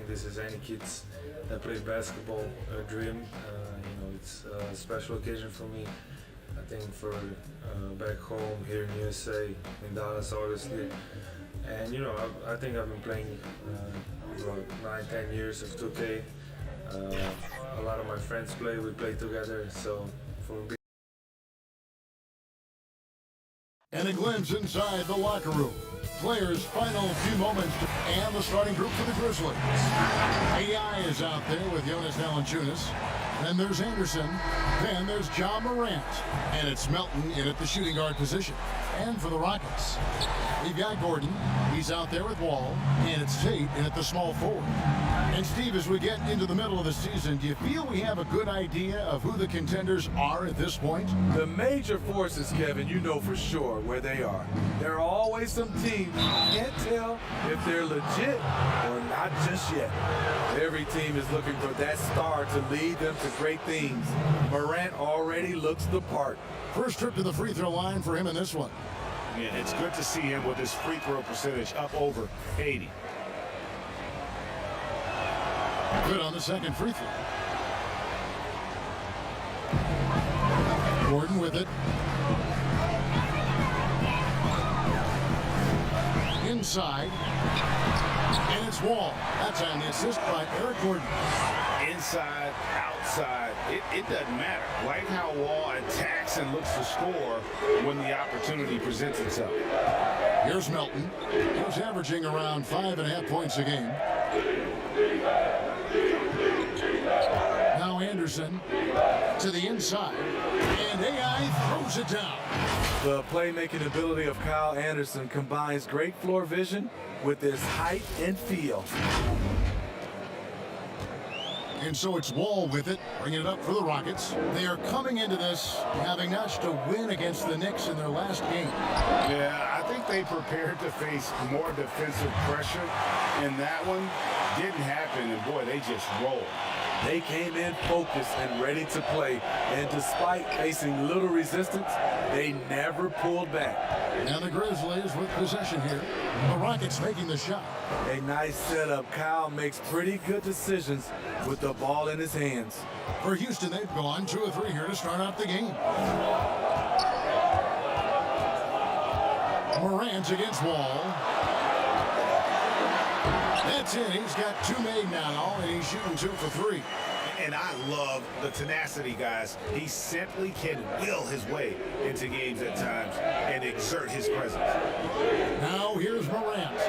think this is any kid's that plays basketball dream. It's a special occasion for me. I think for back home here in USA, in Dallas, obviously. And I think I've been playing about 9-10 years of 2K. A lot of my friends play. We play together. So for me. And a glimpse inside the locker room. Players' final few moments and the starting group for the Grizzlies. AI is out there with Jonas Valanciunas. Then there's Anderson. Then there's John Morant. And it's Melton in at the shooting guard position. And for the Rockets, we've got Gordon. He's out there with Wall. And it's Tate in at the small forward. And Steve, as we get into the middle of the season, do you feel we have a good idea of who the contenders are at this point? The major forces, Kevin, you know for sure where they are. There are always some teams you can't tell if they're legit or not just yet. Every team is looking for that star to lead them to great things. Morant already looks the part. First trip to the free throw line for him in this one. Yeah, it's good to see him with his free throw percentage up over 80. Good on the second free throw. Gordon with it. Inside. And it's Wall. That time the assist by Eric Gordon. Inside, outside, it doesn't matter. Like how Wall attacks and looks to score when the opportunity presents itself. Here's Melton. He's averaging around 5.5 points a game. Now Anderson to the inside. And AI throws it down. The playmaking ability of Kyle Anderson combines great floor vision with his height and feel. And so it's Wall with it, bringing it up for the Rockets. They are coming into this having notched a win against the Knicks in their last game. Yeah, I think they prepared to face more defensive pressure, and that one didn't happen, and boy, they just rolled. They came in focused and ready to play, and despite facing little resistance, they never pulled back. And the Grizzlies with possession here. The Rockets making the shot. A nice setup. Kyle makes pretty good decisions with the ball in his hands. For Houston, they've gone 2 of 3 here to start out the game. Morant against Wall. That's it. He's got 2 made now, and he's shooting 2 for 3. And I love the tenacity, guys. He simply can will his way into games at times and exert his presence. Now here's Morant.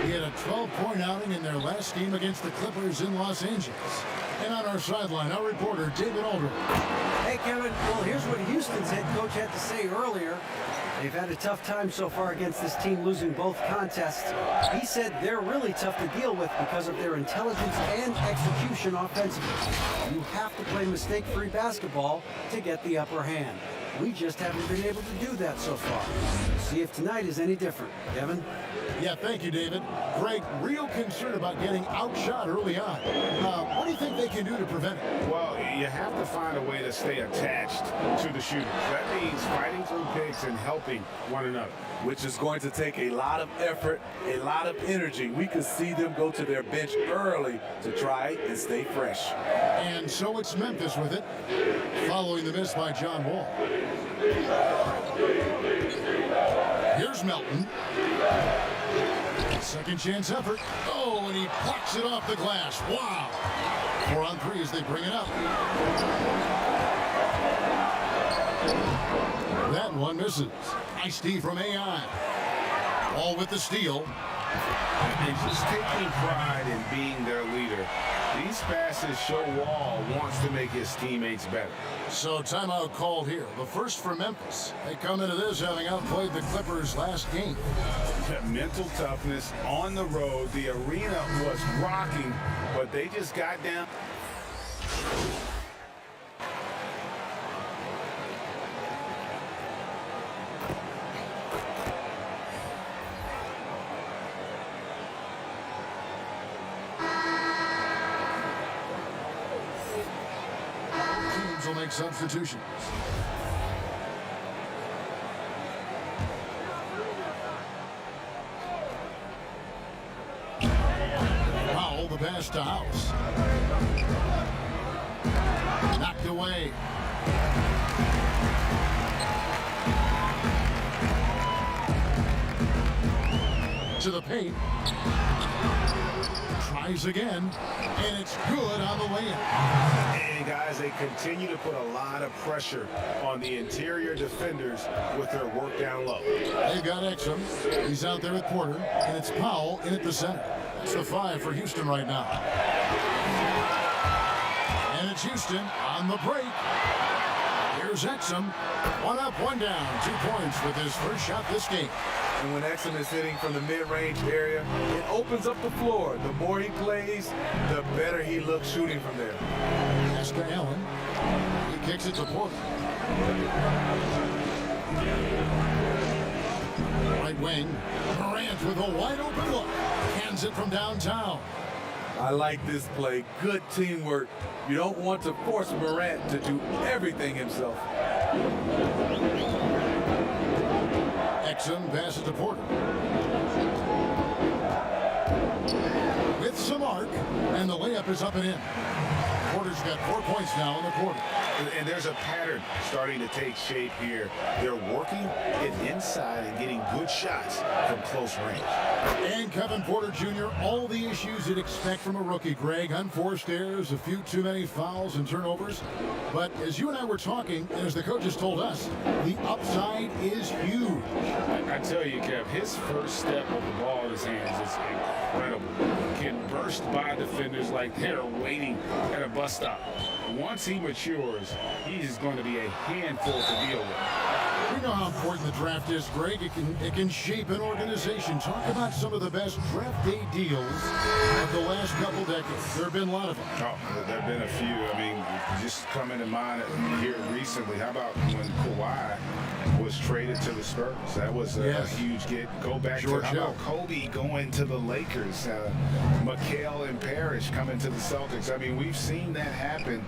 He had a 12-point outing in their last game against the Clippers in Los Angeles. And on our sideline, our reporter, David Aldridge. Hey, Kevin. Well, here's what Houston's head coach had to say earlier. They've had a tough time so far against this team, losing both contests. He said they're really tough to deal with because of their intelligence and execution offensively. You have to play mistake-free basketball to get the upper hand. We just haven't been able to do that so far. See if tonight is any different. Kevin? Yeah, thank you, David. Greg, real concern about getting outshot early on. What do you think they can do to prevent it? Well, you have to find a way to stay attached to the shooters. That means fighting through picks and helping one another. Which is going to take a lot of effort, a lot of energy. We could see them go to their bench early to try and stay fresh. And so it's Memphis with it, following the miss by John Wall. Here's Melton. Second chance effort. Oh, and he plucks it off the glass. Wow. 4 on 3 as they bring it up. That one misses. Nice D from AI. All with the steal. And just taking pride in being their leader. These passes show Wall wants to make his teammates better. So timeout called here. The first for Memphis. They come into this having outplayed the Clippers last game. Mental toughness on the road. The arena was rocking, but they just got down. Teams will make substitutions. the pass to House. Knocked away. To the paint. Tries again, and it's good on the way in. And guys, they continue to put a lot of pressure on the interior defenders with their work down low. They've got Exum. He's out there with Porter, and it's Powell in at the center. That's the 5 for Houston right now. And it's Houston on the break. Here's Exum. 1 up, 1 down. 2 points with his first shot this game. And when Exum is hitting from the mid-range area, it opens up the floor. The more he plays, the better he looks shooting from there. Pass to Allen. He kicks it to Porter. Right wing. Morant with a wide open look. Hands it from downtown. I like this play. Good teamwork. You don't want to force Morant to do everything himself. Exum passes to Porter. With some arc, and the layup is up and in. Porter's got 4 points now in the quarter. And there's a pattern starting to take shape here. They're working it inside and getting good shots from close range. And Kevin Porter Jr., all the issues you'd expect from a rookie, Greg. Unforced errors, a few too many fouls and turnovers. But as you and I were talking, and as the coaches told us, the upside is huge. I tell you, Kev, his first step with the ball in his hands is incredible. Can burst by defenders like they're waiting at a bus stop. Once he matures, he's going to be a handful to deal with. We know how important the draft is, Greg. It can shape an organization. Talk about some of the best draft day deals of the last couple decades. There have been a lot of them. Oh, there have been a few. I mean, just coming to mind here recently. How about when Kawhi was traded to the Spurs? That was a huge get. Go back George to how about Kobe going to the Lakers? McHale and Parrish coming to the Celtics. I mean, we've seen that happen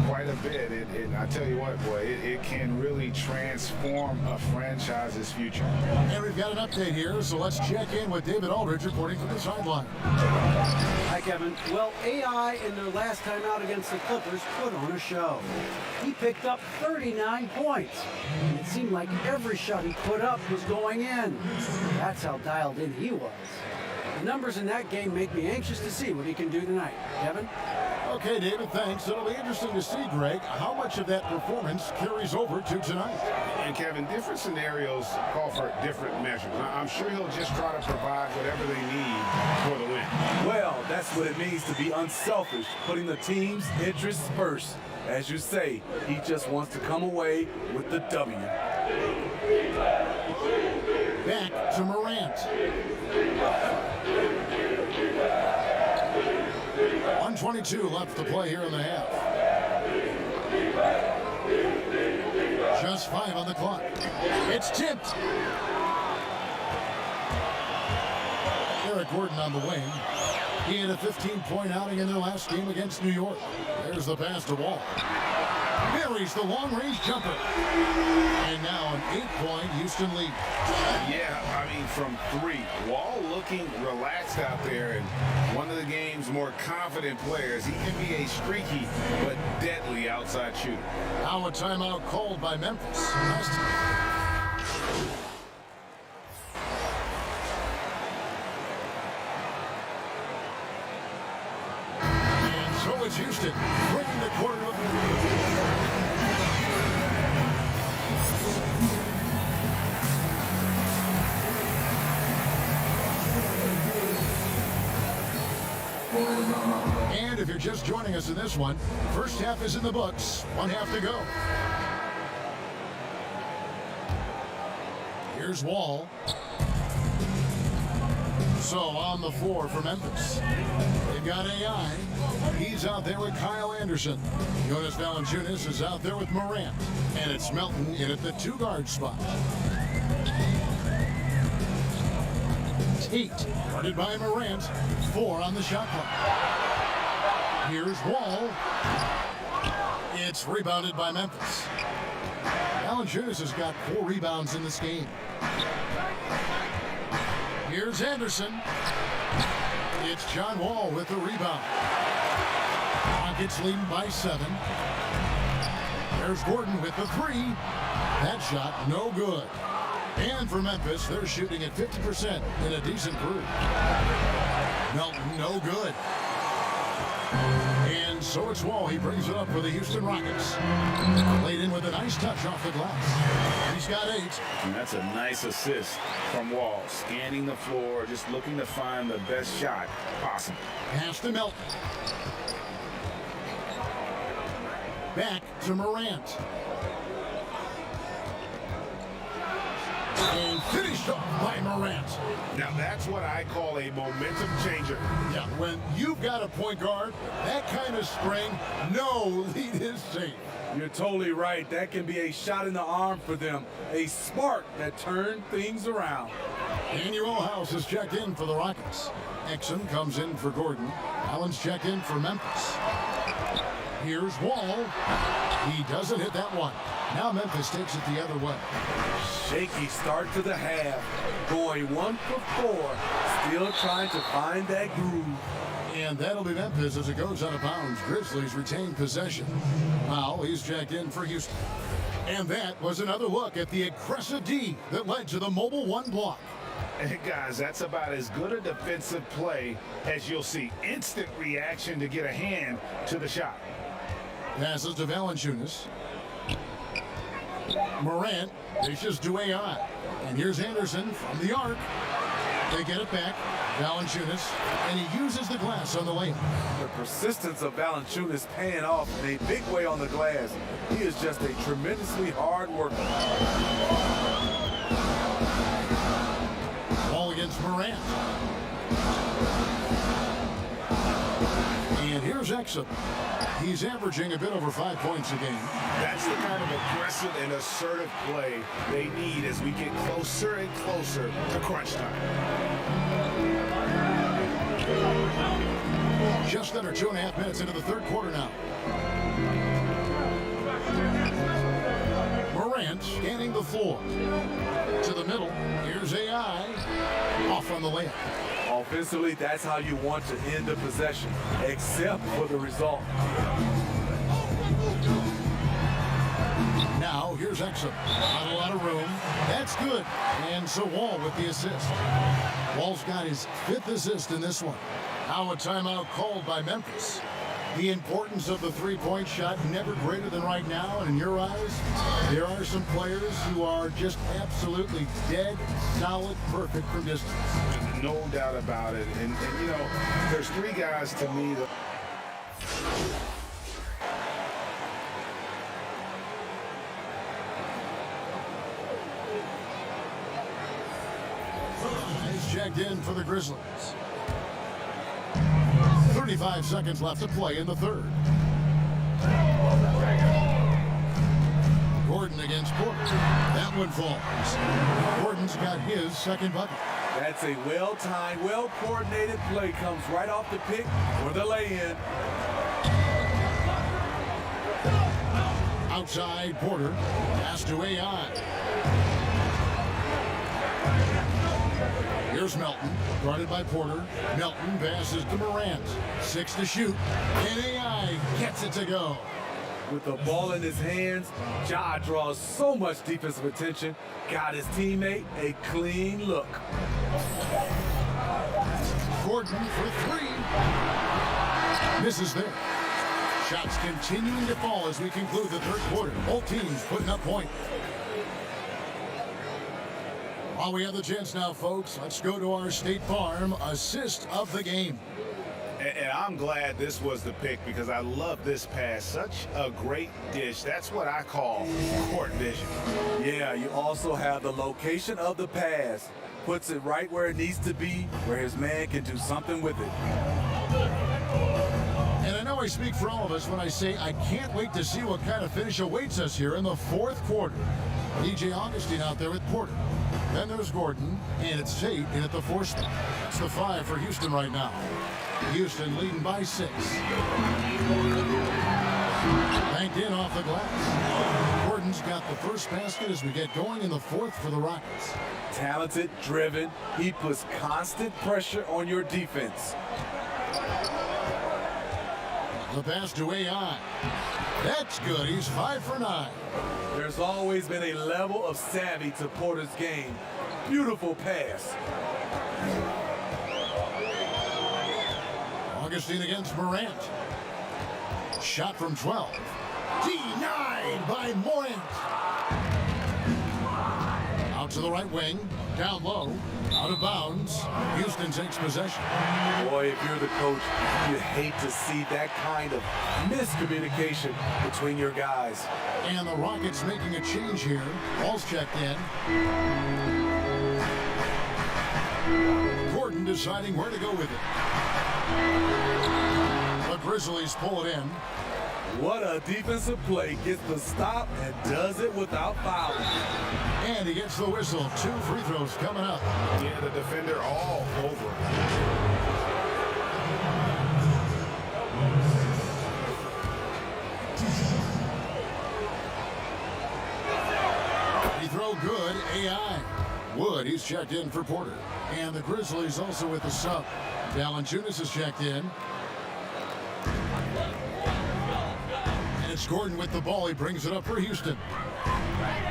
quite a bit. And I tell you what, boy, it can really transform a franchise's future. And we've got an update here, so let's check in with David Aldridge reporting from the sideline. Hi, Kevin. Well, AI in their last time out against the Clippers put on a show. He picked up 39 points. And it seemed like every shot he put up was going in. That's how dialed in he was. The numbers in that game make me anxious to see what he can do tonight. Kevin? Okay, David, thanks. It'll be interesting to see, Greg, how much of that performance carries over to tonight. And Kevin, different scenarios call for different measures. I'm sure he'll just try to provide whatever they need for the win. Well, that's what it means to be unselfish, putting the team's interests first. As you say, he just wants to come away with the W. Back to Morant. 1:22 left to play here in the half. Just 5 on the clock. It's tipped. Eric Gordon on the wing. He had a 15-point outing in their last game against New York. There's the pass to Wall. Buries the long-range jumper. And now an 8-point Houston lead. Yeah, I mean, from 3. Wall looking relaxed out there, and one of the game's more confident players. He can be a streaky but deadly outside shooter. Now a timeout called by Memphis. And so it's Houston bringing the quarter up. And if you're just joining us in this one, first half is in the books. 1 half to go. Here's Wall. So on the floor for Memphis. They've got AI. He's out there with Kyle Anderson. Jonas Valanciunas is out there with Morant. And it's Melton in at the 2-guard spot. Tate, guarded by Morant. 4 on the shot clock. Here's Wall. It's rebounded by Memphis. Valanciunas has got 4 rebounds in this game. Here's Anderson. It's John Wall with the rebound. Rockets leading by 7. There's Gordon with the 3. That shot, no good. And for Memphis, they're shooting at 50% in a decent group. Melton, no good. And so it's Wall. He brings it up for the Houston Rockets. Laid in with a nice touch off the glass. He's got 8. And that's a nice assist from Wall. Scanning the floor, just looking to find the best shot possible. Pass to Melton. Back to Morant. And finished off by Morant. Now that's what I call a momentum changer. Yeah, when you've got a point guard, that kind of spring, no lead is safe. You're totally right. That can be a shot in the arm for them. A spark that turned things around. Daniel House is checked in for the Rockets. Exum comes in for Gordon. Allen's checked in for Memphis. Here's Wall. He doesn't hit that one. Now Memphis takes it the other way. Shaky start to the half. Going 1 for 4. Still trying to find that groove. And that'll be Memphis as it goes out of bounds. Grizzlies retain possession. Now he's checked in for Houston. And that was another look at the aggressive D that led to the mobile 1 block. And guys, that's about as good a defensive play as you'll see. Instant reaction to get a hand to the shot. Passes to Valanciunas. Morant dishes to AI. And here's Anderson from the arc. They get it back. Valanciunas. And he uses the glass on the layup. The persistence of Valanciunas paying off in a big way on the glass. He is just a tremendously hard worker. Ball against Morant. And here's Exum. He's averaging a bit over 5 points a game. That's the kind of aggressive and assertive play they need as we get closer and closer to crunch time. Just under 2.5 minutes into the third quarter now. Morant scanning the floor. To the middle. Here's AI. Off on the layup. Offensively, that's how you want to end the possession, except for the result. Now, here's Exum. Not a lot of room. That's good. And so Wall with the assist. Wall's got his 5th assist in this one. Now a timeout called by Memphis. The importance of the three-point shot never greater than right now. And in your eyes, there are some players who are just absolutely dead, solid, perfect from distance. No doubt about it. And you know, there's 3 guys to me that... He's checked in for the Grizzlies. 35 seconds left to play in the third. Gordon against Porter. That one falls. Gordon's got his 2nd bucket. That's a well-timed, well-coordinated play. Comes right off the pick for the lay-in. Outside Porter. Pass to AI. Here's Melton, guarded by Porter. Melton passes to Morant. 6 to shoot. And AI gets it to go. With the ball in his hands, Ja draws so much defensive attention. Got his teammate a clean look. Gordon for 3. Misses there. Shots continuing to fall as we conclude the third quarter. Both teams putting up point. While we have the chance now, folks, let's go to our State Farm assist of the game. And I'm glad this was the pick because I love this pass. Such a great dish. That's what I call court vision. Yeah, you also have the location of the pass. Puts it right where it needs to be, where his man can do something with it. And I know I speak for all of us when I say I can't wait to see what kind of finish awaits us here in the fourth quarter. DJ Augustine out there with Porter. Then there's Gordon, and it's Tate in at the 4 spot. It's the 5 for Houston right now. Houston leading by 6. Banked in off the glass. Gordon Gordon's got the first basket as we get going in the fourth for the Rockets. Talented, driven, he puts constant pressure on your defense. The pass to AI. That's good. He's 5 for 9. There's always been a level of savvy to Porter's game. Beautiful pass. Augustine against Morant. Shot from 12. Denied by Morant. Out to the right wing. Down low. Out of bounds. Houston takes possession. Boy, if you're the coach, you hate to see that kind of miscommunication between your guys. And the Rockets making a change here. Ball's checked in. Gordon deciding where to go with it. The Grizzlies pull it in. What a defensive play. Gets the stop and does it without fouling. And he gets the whistle. 2 free throws coming up. Yeah, the defender all over. Free throw good. AI. Wood, he's checked in for Porter. And the Grizzlies also with the sub. Valanciunas is checked in. And it's Gordon with the ball. He brings it up for Houston.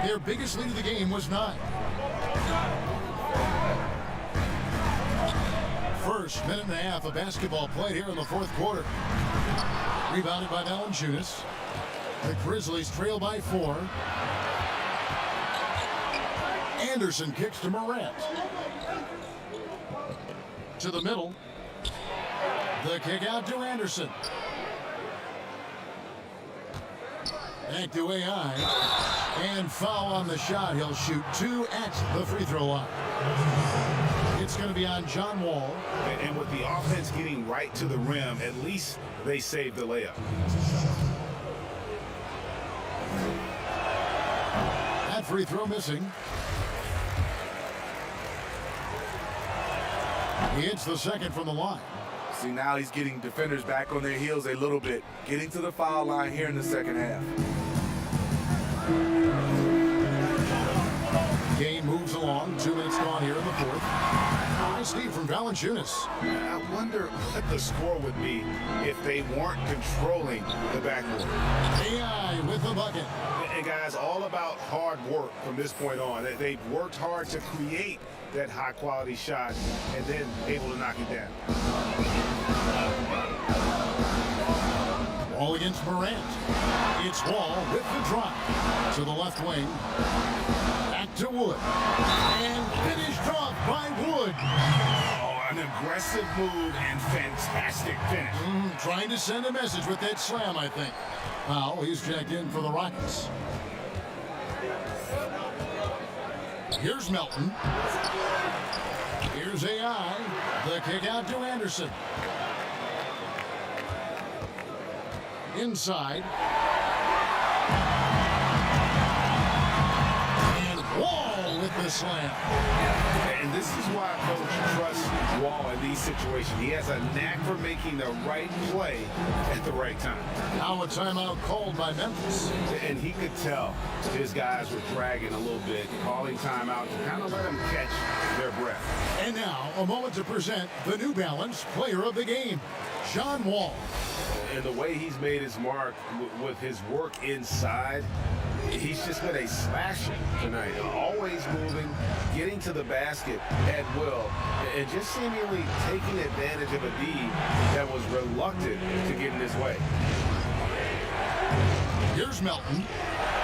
Their biggest lead of the game was 9. First minute and a half of basketball played here in the fourth quarter. Rebounded by Valanciunas. The Grizzlies trail by 4. Anderson kicks to Morant. To the middle. The kick out to Anderson. Back to AI. And foul on the shot. He'll shoot 2 at the free throw line. It's going to be on John Wall. And with the offense getting right to the rim, at least they saved the layup. That free throw missing. He hits the second from the line. See, now he's getting defenders back on their heels a little bit. Getting to the foul line here in the second half. Game moves along. 2 minutes gone here in the fourth. High speed from Valanciunas. I wonder what the score would be if they weren't controlling the backcourt. AI with the bucket. And guys, all about hard work from this point on. They've worked hard to create that high-quality shot and then able to knock it down. Wall against Morant. It's Wall with the drop. To the left wing. Back to Wood. And finished off by Wood. Oh, an aggressive move and fantastic finish. Trying to send a message with that slam, I think. Now he's checked in for the Rockets. Here's Melton. Here's AI. The kick out to Anderson. Inside. And Wall with the slam. And this is why Coach trusts Wall in these situations. He has a knack for making the right play at the right time. Now a timeout called by Memphis. And he could tell his guys were dragging a little bit, calling timeout to kind of let them catch their breath. And now a moment to present the New Balance Player of the Game, John Wall. And the way he's made his mark with his work inside, he's just been a slasher tonight. Always moving, getting to the basket at will, and just seemingly taking advantage of a D that was reluctant to get in his way. Here's Melton,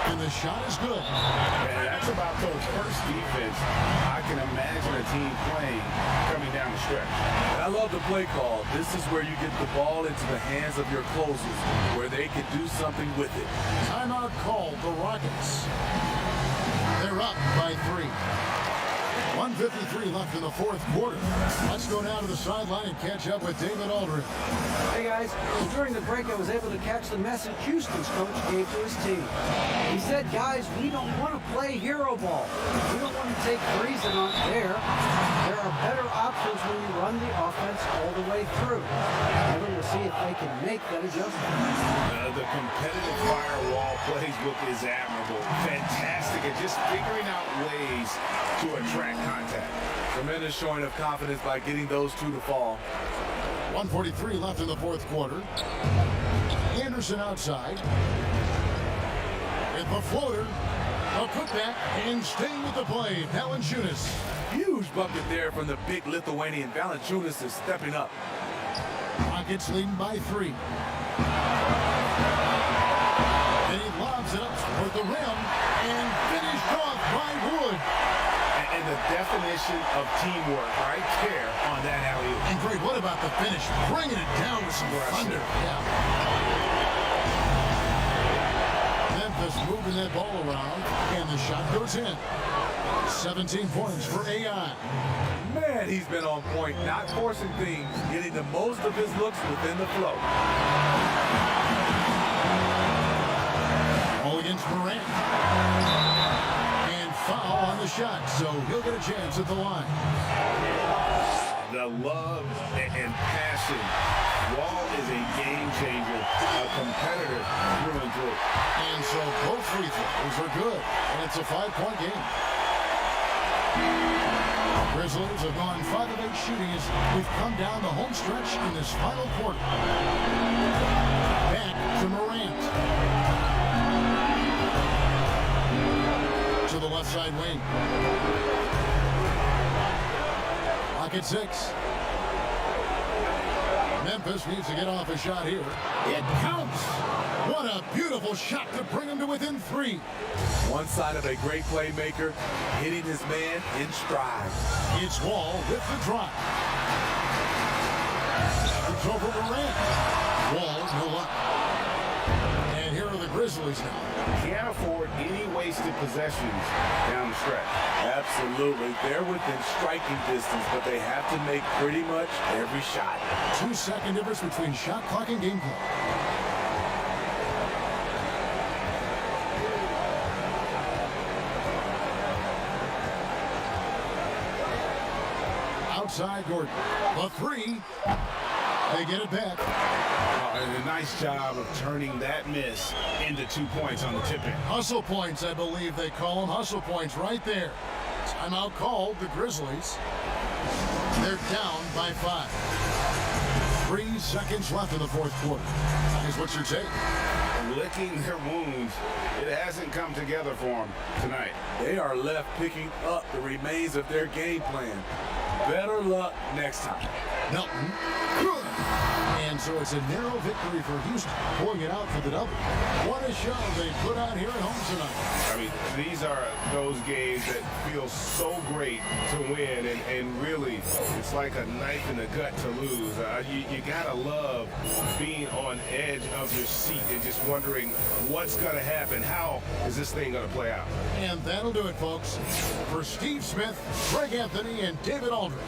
and the shot is good. And that's about Coach Hurst's defense. I can imagine a team playing coming down the stretch. And I love the play call. This is where you get the ball into the hands of your closers, where they can do something with it. Timeout called the Rockets. They're up by 3. 2:53 left in the fourth quarter. Let's go down to the sideline and catch up with David Aldridge. Hey guys, during the break I was able to catch the message Houston's coach gave to his team. He said, guys, we don't want to play hero ball. We don't want to take threes that aren't there. There are better options when you run the offense all the way through. And we'll see if they can make that adjustment. The competitive firewall playbook is admirable. Fantastic at just figuring out ways to attract contact. Tremendous showing of confidence by getting those two to fall. 1:43 left in the fourth quarter. Anderson outside. With the floater, a putback, and staying with the play, Valanciunas. Huge bucket there from the big Lithuanian. Valanciunas is stepping up. Rockets leading by 3. And he lobs it up toward the rim and finished off by Wood. And the definition of teamwork right there on that alley-oop. And great, what about the finish? Bringing it down with some thunder. Yeah. Memphis moving that ball around, and the shot goes in. 17 points for AI. Man, he's been on point, not forcing things, getting the most of his looks within the flow. All against Morant. And foul on the shot, so he'll get a chance at the line. The love and passion. Wall is a game changer, a competitor through and through. And so both free throws are good, and it's a 5-point game. Grizzlies have gone 5 of 8 shooting as we've come down the home stretch in this final quarter. Back to Morant. To the left side wing. Lock at 6. Memphis needs to get off a shot here. It counts. What a beautiful shot to bring him to within 3. One side of a great playmaker, hitting his man in stride. It's Wall with the drop. It's over Morant. Wall, no luck. And here are the Grizzlies now. Can't afford any wasted possessions down the stretch. Absolutely. They're within striking distance, but they have to make pretty much every shot. 2-second difference between shot clock and game clock. Outside Gordon. The 3. They get it back. And a nice job of turning that miss into 2 points on the tip-in. Hustle points, I believe they call them. Hustle points right there. Timeout called, the Grizzlies. They're down by 5. 3 seconds left in the fourth quarter. Here's what's your take? Licking their wounds. It hasn't come together for them tonight. They are left picking up the remains of their game plan. Better luck next time. Melton. Good. And so it's a narrow victory for Houston, pulling it out for the double. What a show they put on here at home tonight. I mean, these are those games that feel so great to win, and really, it's like a knife in the gut to lose. You gotta love being on edge of your seat and just wondering what's gonna happen. How is this thing gonna play out? And that'll do it, folks. For Steve Smith, Greg Anthony, and David Aldridge.